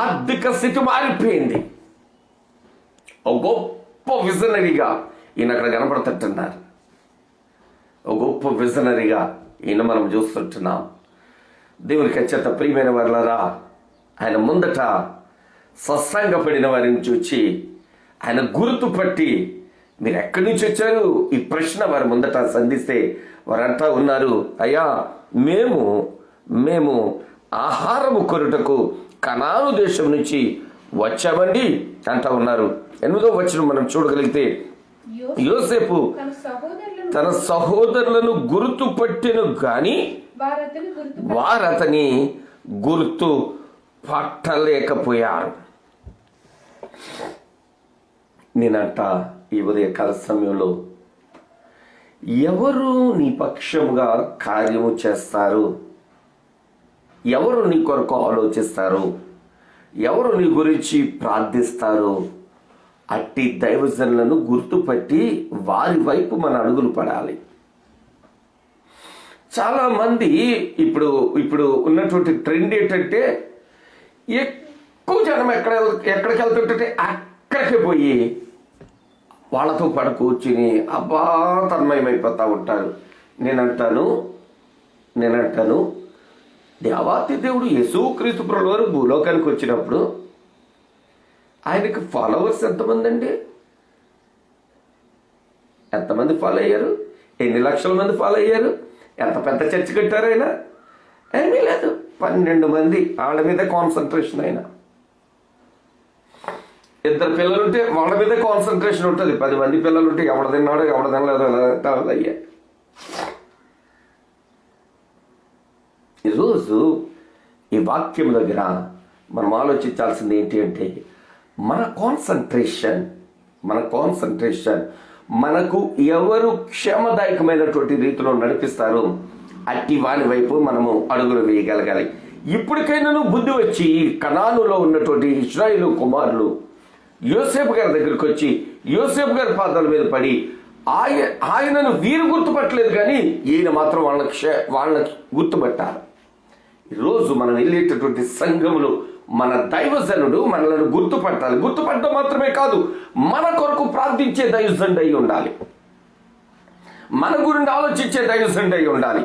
ఆర్థిక స్థితి మారిపోయింది. ఒక గొప్ప విజనరీగా ఈయన అక్కడ కనపడుతుంటున్నారు. ఒక గొప్ప విజనరీగా ఈయన మనం చూస్తుంటున్నాం. దేవునికి అత్యంత ప్రియమైన వారులారా, ఆయన ముందట సత్సంగపడిన వారిని చూచి ఆయన గుర్తుపట్టి, మీరు ఎక్కడి నుంచి వచ్చారు ఈ ప్రశ్న వారి ముందట సంధిస్తే వారంతా ఉన్నారు, అయ్యా మేము ఆహారము కొరుటకు కనాను దేశం నుంచి వచ్చామండి అంటా ఉన్నారు. 8వ వచనం మనం చూడగలిగితే, యోసేపు తన సహోదరులను గుర్తుపట్టెను గాని వారతని గుర్తు పట్టలేకపోయారు. నేనంట ఈ ఉదయకాల సమయంలో ఎవరు నీ పక్షముగా కార్యము చేస్తారు, ఎవరు నీ కొరకు ఆలోచిస్తారు, ఎవరు నీ గురించి ప్రార్థిస్తారు, అట్టి దైవజనులను గుర్తుపట్టి వారి వైపు మన అడుగులు పడాలి. చాలా మంది ఇప్పుడు ఉన్నటువంటి ట్రెండ్ ఏంటంటే, ఎక్కువ జనం ఎక్కడికి వెళ్తుంటే అక్కడికి పోయి వాళ్ళతో పాటు కూర్చుని అబ్బా తన్మయమైపోతూ ఉంటారు. నేనంటాను దేవాతి దేవుడు యేసుక్రీస్తు ప్రభువు వారు భూలోకానికి వచ్చినప్పుడు ఆయనకి ఫాలోవర్స్ ఎంతమంది అండి? ఎంతమంది ఫాలో అయ్యారు? ఎన్ని లక్షల మంది ఫాలో అయ్యారు? ఎంత పెద్ద చర్చ్ కట్టారు ఆయన? ఏమీ లేదు, 12 మంది. వాళ్ళ మీదే కాన్సన్ట్రేషన్. అయినా 2 పిల్లలుంటే వాళ్ళ మీదే కాన్సన్ట్రేషన్ ఉంటుంది. 10 మంది పిల్లలుంటే ఎవడ తిన్నాడో ఎవడ తినలేదో అయ్యా. ఈరోజు ఈ వాక్యం దగ్గర మనం ఆలోచించాల్సింది ఏంటి అంటే, మన కాన్సన్ట్రేషన్ మనకు ఎవరు క్షేమదాయకమైనటువంటి రీతిలో నడిపిస్తారు, అట్టి వాని వైపు మనము అడుగులు వేయగలగాలి. ఇప్పటికైనా బుద్ధి వచ్చి కనానులో ఉన్నటువంటి ఇశ్రాయేలు కుమారులు యోసేపు గారి దగ్గరికి వచ్చి యోసేపు గారి పాదాల మీద పడి ఆయనను వీరు గుర్తుపట్టలేదు, కానీ ఈయన మాత్రం వాళ్ళకి గుర్తుపట్టారు. ఈరోజు మనం వెళ్ళేటటువంటి సంఘములు మన దైవజనుడు మనలను గుర్తుపట్టాలి. గుర్తుపట్టడం మాత్రమే కాదు, మన కొరకు ప్రార్థించే దైవజనుడు అయి ఉండాలి, మన గురించి ఆలోచించే దైవజనుడు అయి ఉండాలి.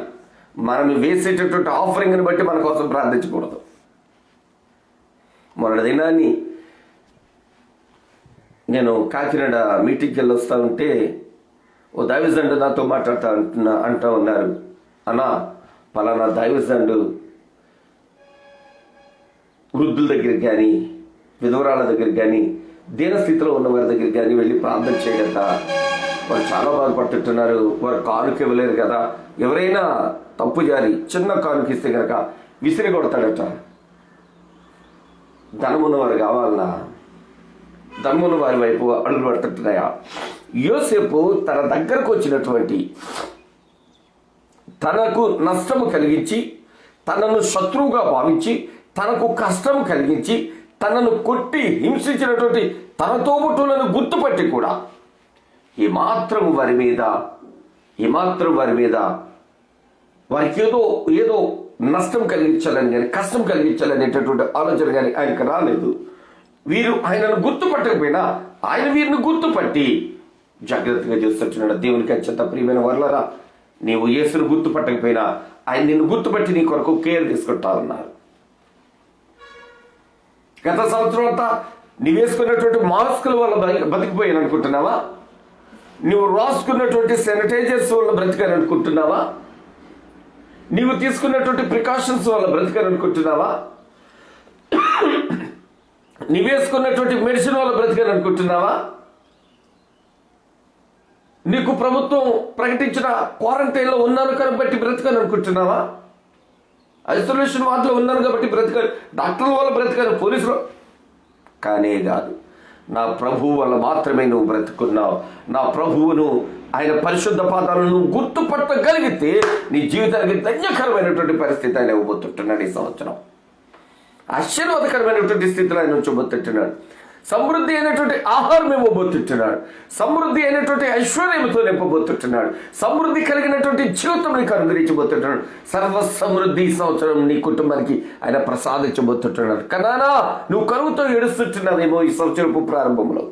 మనం వేసేటటువంటి ఆఫరింగ్ని బట్టి మన కోసం ప్రార్థించకూడదు. మొన్నటి దినాన్ని నేను కాకినాడ మీటింగ్కి వెళ్ళి వస్తూ ఉంటే ఓ దైవజండు నాతో అంటూ ఉన్నారు, అన్నా పలానా దైవజండు వృద్ధుల దగ్గరికి కానీ విధవరాళ్ళ దగ్గరికి కానీ దీనస్థితిలో ఉన్న వారి దగ్గరికి కానీ వెళ్ళి ప్రార్థన చేయగట, వారు చాలా బాధపడుతుంటున్నారు, వారు కానుక ఇవ్వలేరు కదా, ఎవరైనా తప్పు జారి చిన్న కానుక ఇస్తే కనుక విసిరి కొడతాడట. ధనమున్నవారు కావాలన్నా, ధనమున్న వారి వైపు అడుగులు పడుతుంటున్నాయా? యోసేపు తన దగ్గరకు వచ్చినటువంటి, తనకు నష్టము కలిగించి, తనను శత్రువుగా భావించి, తనకు కష్టం కలిగించి, తనను కొట్టి హింసించినటువంటి తన తోబుట్టులను గుర్తుపట్టి కూడా ఏమాత్రం వారి మీద వారికి ఏదో నష్టం కలిగించాలని కానీ కష్టం కలిగించాలనేటటువంటి ఆలోచన కానీ ఆయనకు రాలేదు. వీరు ఆయనను గుర్తుపట్టకపోయినా ఆయన వీరిని గుర్తుపట్టి జాగ్రత్తగా చేస్తున్నాడు. దేవునికి అత్యంత ప్రియమైన వర్లరా, నీవు యేసును గుర్తుపట్టకపోయినా ఆయన నిన్ను గుర్తుపట్టి నీ కొరకు కేర్ తీసుకుంటా ఉన్నారు. గత సంవత్సరం అంతా నీవు వేసుకున్నటువంటి మాస్కుల వల్ల బతికిపోయాను అనుకుంటున్నావా? నువ్వు రాసుకున్నటువంటి శానిటైజర్స్ వల్ల బ్రతికాను అనుకుంటున్నావా? నీవు తీసుకున్నటువంటి ప్రికాషన్స్ వల్ల బ్రతికాను అనుకుంటున్నావా? నీవు వేసుకున్నటువంటి మెడిసిన్ వల్ల బ్రతికాను అనుకుంటున్నావా? నీకు ప్రభుత్వం ప్రకటించిన క్వారంటైన్లో ఉన్నాను కాబట్టి బ్రతికాను అనుకుంటున్నావా? ఐసోలేషన్ వార్డులో ఉన్నాను కాబట్టి బ్రతికాను, డాక్టర్ల వల్ల బ్రతికాను, పోలీసులు కానే కాదు. నా ప్రభువు వల్ల మాత్రమే నువ్వు బ్రతుకున్నావు. నా ప్రభువును, ఆయన పరిశుద్ధ పాదాలను గుర్తుపట్టగలిగితే నీ జీవితానికి ధన్యకరమైనటువంటి పరిస్థితి ఆయన ఇవ్వబోతుంటున్నాడు. ఈ సంవత్సరం ఆశీర్వాదకరమైనటువంటి స్థితిలో ఆయన ఉంచబోతుంటున్నాడు. సమృద్ధి అయినటువంటి ఆహారం ఇవ్వబోతుంటున్నాడు. సమృద్ధి అయినటువంటి ఐశ్వర్యంతో నింపబోతుంటున్నాడు. సమృద్ధి కలిగినటువంటి జీవితం నీకు అనుగ్రహించబోతుంటున్నాడు. సర్వ సమృద్ధి సంవత్సరం నీ కుటుంబానికి ఆయన ప్రసాదించబోతుంటున్నాడు. కనానా, నువ్వు కరువుతో ఏడుస్తుంటున్నావేమో ఈ సంవత్సరపు ప్రారంభంలో.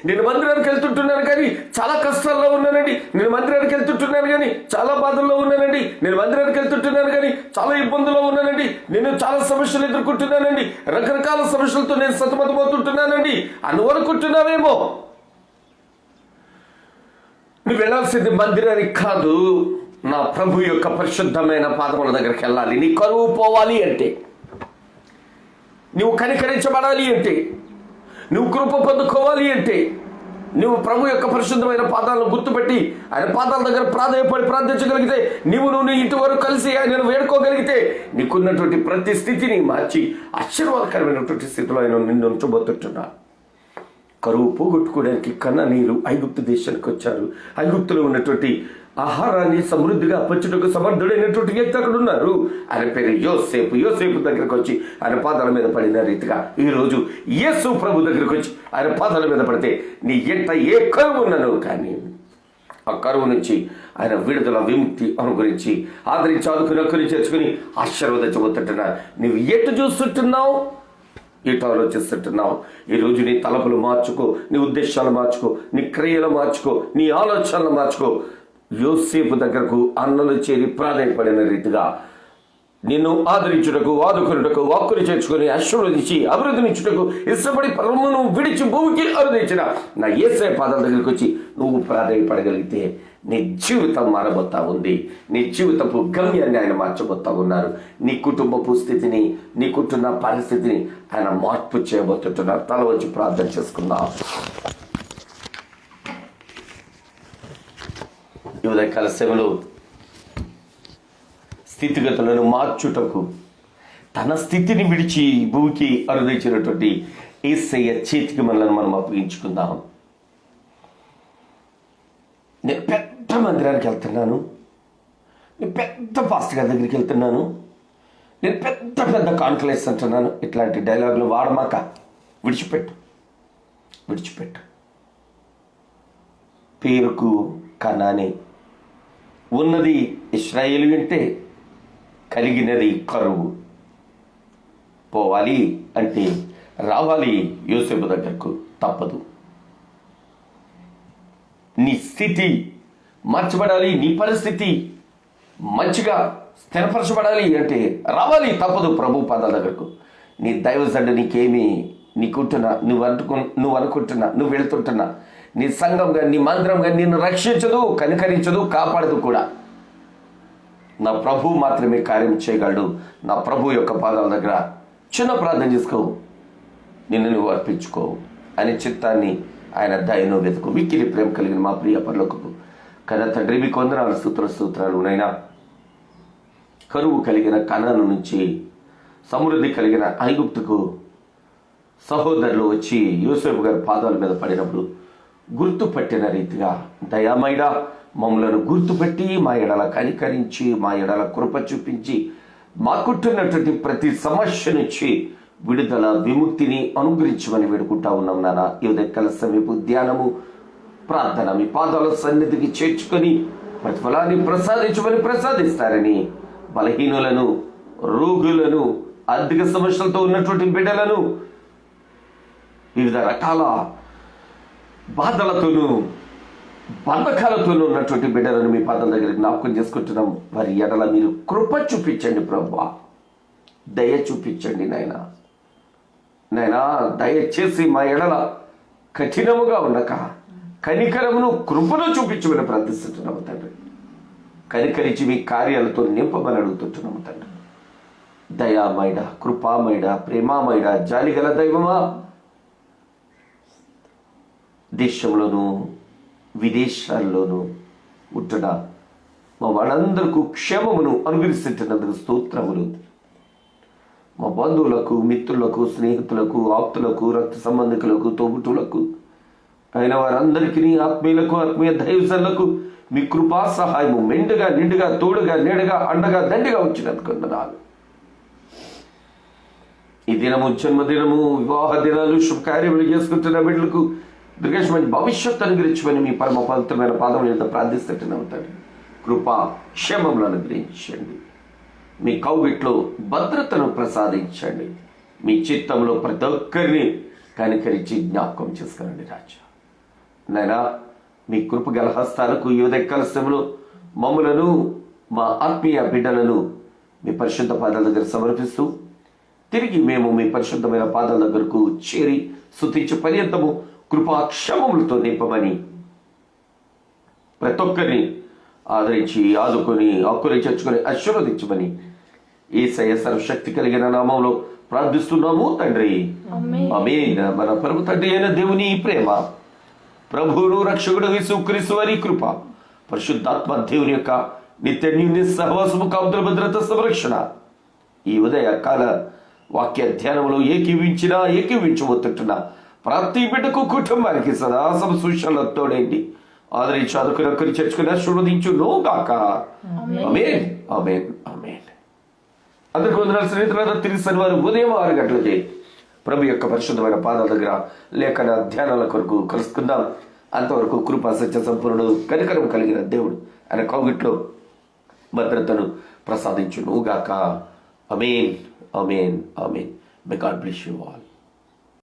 నేను మందిరానికి వెళ్తుంటున్నాను కానీ చాలా కష్టాల్లో ఉన్నానండి, నేను మందిరానికి వెళ్తుంటున్నాను కానీ చాలా బాధల్లో ఉన్నానండి, నేను మందిరానికి వెళ్తుంటున్నాను కానీ చాలా ఇబ్బందుల్లో ఉన్నానండి, నేను చాలా సమస్యలు ఎదుర్కొంటున్నానండి, రకరకాల సమస్యలతో నేను సతమతమవుతుంటున్నానండి అని అనుకుంటున్నావేమో. నువ్వు వెళ్ళాల్సింది మందిరానికి కాదు, నా ప్రభు యొక్క పరిశుద్ధమైన పాదముల దగ్గరికి వెళ్ళాలి. నీ కరువు పోవాలి అంటే, నువ్వు కనికరించబడాలి అంటే, నువ్వు కృప పొందుకోవాలి అంటే, నువ్వు ప్రభు యొక్క పరిశుద్ధమైన పాదాలను గుర్తుపెట్టి ఆయన పాదాల దగ్గర ప్రార్థించగలిగితే, నువ్వు నీ ఇంటి వరకు కలిసి ఆయనను వేడుకోగలిగితే, నీకున్నటువంటి ప్రతి స్థితిని మార్చి ఆశీర్వాదకరమైనటువంటి స్థితిలో ఆయన నిన్ను ఉంచబోతుంటున్నా. కరువు పోగొట్టుకోవడానికి కన్న నీరు ఐగుప్తు దేశానికి వచ్చారు. ఐగుప్తులో ఉన్నటువంటి ఆహారాన్ని సమృద్ధిగా పంచుటకు సమర్థుడైనటువంటి వ్యక్తి అక్కడ ఉన్నారు. ఆయన పేరు యోసేపు. యోసేపు దగ్గరకు వచ్చి ఆయన పాదాల మీద పడిన రీతిగా ఈరోజు యేసు ప్రభు దగ్గరకు వచ్చి ఆయన పాదాల మీద పడితే నీ ఎంట ఏ కరువు ఉన్నను కానీ ఆ కరువు నుంచి ఆయన విడుదల విముక్తి అనుగురించి ఆదరించి ఆదుకుని చేర్చుకుని ఆశీర్వదించబోతుంటున్నారు. నువ్వు ఎటు చూస్తుంటున్నావు, ఎటు ఆలోచిస్తుంటున్నావు? ఈరోజు నీ తలపులు మార్చుకో, నీ ఉద్దేశాలు మార్చుకో, నీ క్రియలు మార్చుకో, నీ ఆలోచనలు మార్చుకో. యోసేపు దగ్గరకు అన్నలు చేరి ప్రాధాన్యపడిన రీతిగా నిన్ను ఆదరించుటకు, ఆదుకున్నటకు, వాక్కుని చేర్చుకుని ఆశీర్వదించి అభివృద్ధినిచ్చుటకు ఇష్టపడి పరమును విడిచి భూమికి అనుదించిన నా యేసయ్య పాదాల దగ్గరికి వచ్చి నువ్వు ప్రాధాన్యపడగలిగితే నీ జీవితం మారబోతా ఉంది. నీ జీవితపు గమ్యాన్ని ఆయన మార్చబోతా ఉన్నారు. నీ కుటుంబపు స్థితిని, నీకుంటున్న పరిస్థితిని ఆయన మార్పు చేయబోతుంటున్నారు. తల వచ్చి ప్రార్థన చేసుకుందాం. ఈ ఉదయకాల సేవలో స్థితిగతులను మార్చుటకు తన స్థితిని విడిచి భూమికి అనుదించినటువంటి యేసయ్య చేతికి మనల్ని మనం అప్పగించుకుందాం. నేను పెద్ద మందిరానికి వెళ్తున్నాను, నేను పెద్ద పాస్టర్ గారి దగ్గరికి వెళ్తున్నాను, నేను పెద్ద పెద్ద కాన్ఫరెన్స్ అంటున్నాను. ఇట్లాంటి డైలాగులు వాడమాక. విడిచిపెట్టు. పేరుకు కనానే, ఉన్నది ఇశ్రాయేలు అంటే, కలిగినది కరువు. పోవాలి అంటే రావాలి యోసేపు దగ్గరకు, తప్పదు. నీ స్థితి మార్చబడాలి, నీ పరిస్థితి మంచిగా స్థిరపరచబడాలి అంటే రావాలి, తప్పదు ప్రభు పాదాల దగ్గరకు. నీ దైవజండ నీకేమి నీకుంటున్నా నువ్వు అనుకుంటున్నా నువ్వు వెళుతుంటున్నా నీ సంఘంగా నీ మందిరంగా నిన్ను రక్షించదు, కనికరించదు, కాపాడదు కూడా. నా ప్రభు మాత్రమే కార్యం చేయగలడు. నా ప్రభు యొక్క పాదాల దగ్గర చిన్న ప్రార్థన చేసుకో, నిన్ను నువ్వు అర్పించుకో అనే చిత్తాన్ని ఆయన దయను వెతుకు. మిక్కిలి ప్రేమ కలిగిన మా ప్రియ పరలోకపు కన్న తండ్రి, మీకు వందనాలు, స్తోత్రాలు నైనా. కరువు కలిగిన కనాను నుంచి సమృద్ధి కలిగిన ఐగుప్తుకు సహోదరులు వచ్చి యోసేపు గారి పాదాల మీద పడినప్పుడు గుర్తుపట్టిన రీతిగా దయామయుడా మమ్మలను గుర్తుపెట్టి మా ఎడల కనికరించి మా ఎడల కృప చూపించి మాకుంటున్నటువంటి ప్రతి సమస్య నుంచి విడుదల విముక్తిని అనుగ్రహించమని వేడుకుంటా ఉన్నాం నాన్న. ఈ ఉదయకాల సమీపు ధ్యానము ప్రార్థన మీ పాదాల సన్నిధికి చేర్చుకొని ప్రతిఫలాన్ని ప్రసాదిస్తారని బలహీనులను, రోగులను, ఆర్థిక సమస్యలతో ఉన్నటువంటి బిడ్డలను, వివిధ రకాల బాధలతోనూ బంధకాలతోనూ ఉన్నటువంటి బిడ్డలను మీ పాదాల దగ్గర జ్ఞాపకం చేసుకుంటున్నాం. వారి ఎడల మీరు కృప చూపించండి ప్రభువా, దయ చూపించండి నాయనా. దయచేసి మా ఎడల కఠినముగా ఉండక కనికరమును కృపను చూపించమని ప్రార్థిస్తున్నాము తండ్రి. కనికరించి మీ కార్యాలతో నింపమని అడుగుతుంటున్నాము తండ్రి. దయామయుడ, కృపామయుడ, ప్రేమామయుడ, జాలిగల దైవమా, దేశంలోనూ విదేశాల్లోనూ ఉంటున్న మా వాళ్ళందరికీ క్షేమమును అనుగ్రహిస్తున్నందుకు స్తోత్రములు. మా బంధువులకు, మిత్రులకు, స్నేహితులకు, ఆప్తులకు, రక్త సంబంధికులకు, తోబుట్టులకు అయిన వారందరికీ, ఆత్మీయులకు, ఆత్మీయ దైవజనులకు మీ కృపా సహాయము మెండుగా, నిండుగా, తోడుగా, నీడగా, అండగా, దండిగా వచ్చినందుకు వందనాలు. ఈ దినము జన్మదినము, వివాహ దినాలు, శుభకార్యములు చేసుకుంటున్న బిడ్డలకు దుర్గేశమైన భవిష్యత్తు అనుగ్రహించమని మీ పరమ పవిత్రమైన పాదముల యొక్క ప్రార్థిస్తున్నాము తండ్రి. కృపా క్షేమములను అనుగ్రహించండి. మీ కౌగిట్లో భద్రతను ప్రసాదించండి. మీ చిత్తంలో ప్రతి ఒక్కరిని కనికరించి జ్ఞాపకం చేసుకోండి రాజా. నాయనా, మీ కృప గల హస్తాలకు ఈ ఉదయకాల సమయంలో మమ్ములను, మా ఆత్మీయ బిడ్డలను మీ పరిశుద్ధ పాదాల దగ్గర సమర్పిస్తూ తిరిగి మేము మీ పరిశుద్ధమైన పాదాల దగ్గరకు చేరి స్తుతించు పర్యంతము కృపాక్షమములతో నింపమని ప్రతి ఒక్కరిని ఆదరించి, ఆదుకొని, హక్కుని చేర్చుకొని ఆశీర్వదించమని యేసయ్య సర్వశక్తి కలిగిన నామంలో ప్రార్థిస్తున్నాము తండ్రి. ఆమేన్. మన పరమ తండ్రి అయిన దేవుని ప్రేమ, ప్రభువును రక్షకుడు యేసుక్రీస్తు వారి కృప, పరిశుద్ధాత్మ దేవుని యొక్క నిత్య సహవాసము, కాపుదల, భద్రత, సంరక్షణ ఈ ఉదయ కాల వాక్య ధ్యానంలో ఏకీవించబోతుంటున్న ప్రతి బిడ్డకు, కుటుంబానికి సదా సమసూచనలు తోడేంటి ఆదరించి అదుకుని చేర్చుకుని ఆశీర్వదించును గాక. ఆమేన్, ఆమేన్, ఆమేన్. అందరికీ వందనాలు స్నేహితులారా. తిరిగి శనివారం ఉదయం 6 గంటలకి ప్రభు యొక్క పరిశుద్ధమైన పాదాల దగ్గర లేఖన ధ్యానాల కొరకు కలుసుకుందాం. అంతవరకు కృపా సత్య సంపూర్ణుడు, కనికరం కలిగిన దేవుడు ఆయన కౌగిట్లో భద్రతను ప్రసాదించును గాక. Amen, amen, amen. May God bless you all.